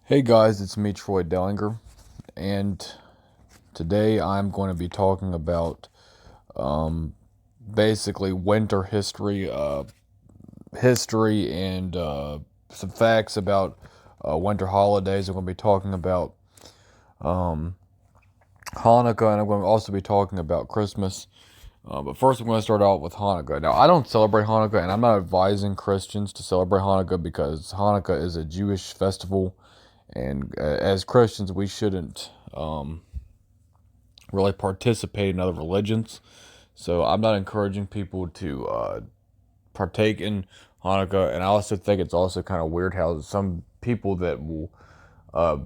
Hey guys, it's me, Troy Dellinger, and today I'm going to be talking about basically winter history and some facts about winter holidays. I'm going to be talking about um, Hanukkah, and I'm going to also be talking about Christmas. But first, I'm going to start out with Hanukkah. Now, I don't celebrate Hanukkah, and I'm not advising Christians to celebrate Hanukkah because Hanukkah is a Jewish festival, and as Christians, we shouldn't really participate in other religions. So I'm not encouraging people to partake in Hanukkah, and I also think it's also kind of weird how some people that will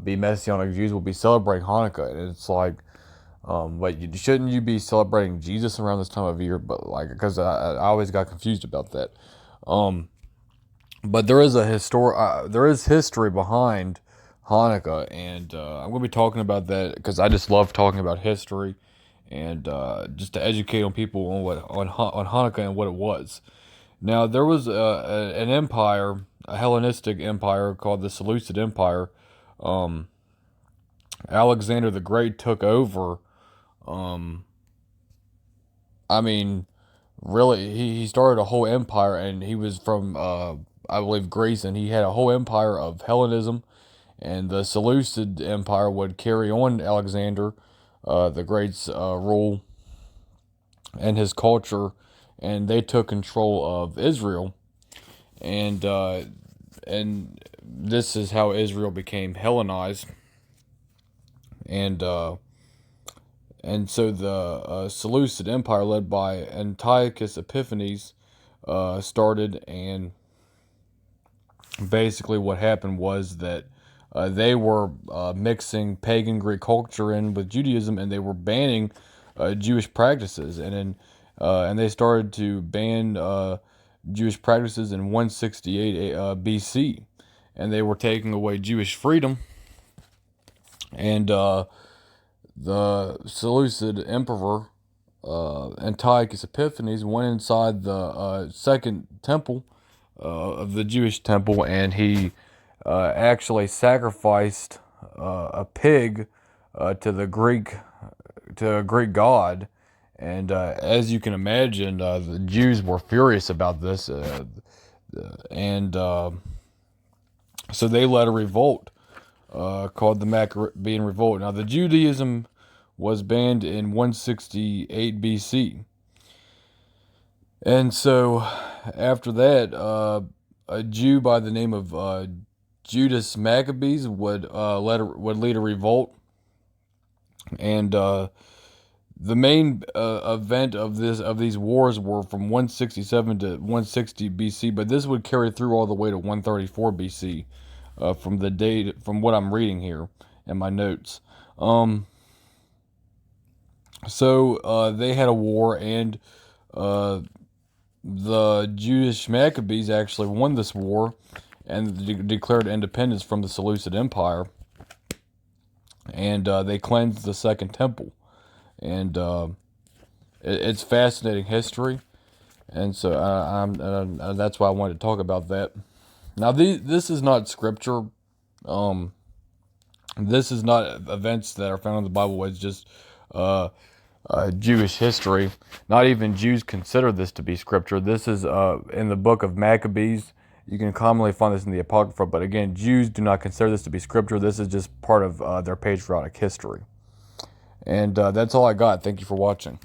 be Messianic Jews will be celebrating Hanukkah, and it's like, but shouldn't you be celebrating Jesus around this time of year? But like, because I always got confused about that. Um, but there is history behind Hanukkah, and I'm going to be talking about that because I just love talking about history and just to educate on people on on Hanukkah and what it was. Now there was an empire, a Hellenistic empire called the Seleucid Empire. Um, Alexander the Great took over. Um, I mean, really, he started a whole empire, and he was from I believe Greece, and he had a whole empire of Hellenism, and the Seleucid Empire would carry on Alexander the Great's rule and his culture, and they took control of Israel, and and this is how Israel became Hellenized, and so the Seleucid Empire, led by Antiochus Epiphanes, started, and basically what happened was that they were mixing pagan Greek culture in with Judaism, and they were banning Jewish practices, and they started to ban Jewish practices in 168 BC, and they were taking away Jewish freedom, and the Seleucid emperor Antiochus Epiphanes went inside the second temple of the Jewish temple, and he actually sacrificed a pig to a Greek god. And as you can imagine, the Jews were furious about this, and so they led a revolt called the Maccabean Revolt. Now, the Judaism was banned in 168 BC. And so after that, a Jew by the name of Judas Maccabees would lead a revolt, and the main event of these wars were from 167 to 160 BC, but this would carry through all the way to 134 BC, from what I'm reading here in my notes. So they had a war, and uh, the Jewish Maccabees actually won this war and declared independence from the Seleucid Empire, and they cleansed the Second Temple, and it's fascinating history, and so that's why I wanted to talk about that. Now, this is not scripture. Um, this is not events that are found in the Bible. It's just Jewish history. Not even Jews consider this to be scripture. This is in the book of Maccabees. You can commonly find this in the Apocrypha, but again, Jews do not consider this to be scripture. This is just part of their patriotic history. And that's all I got. Thank you for watching.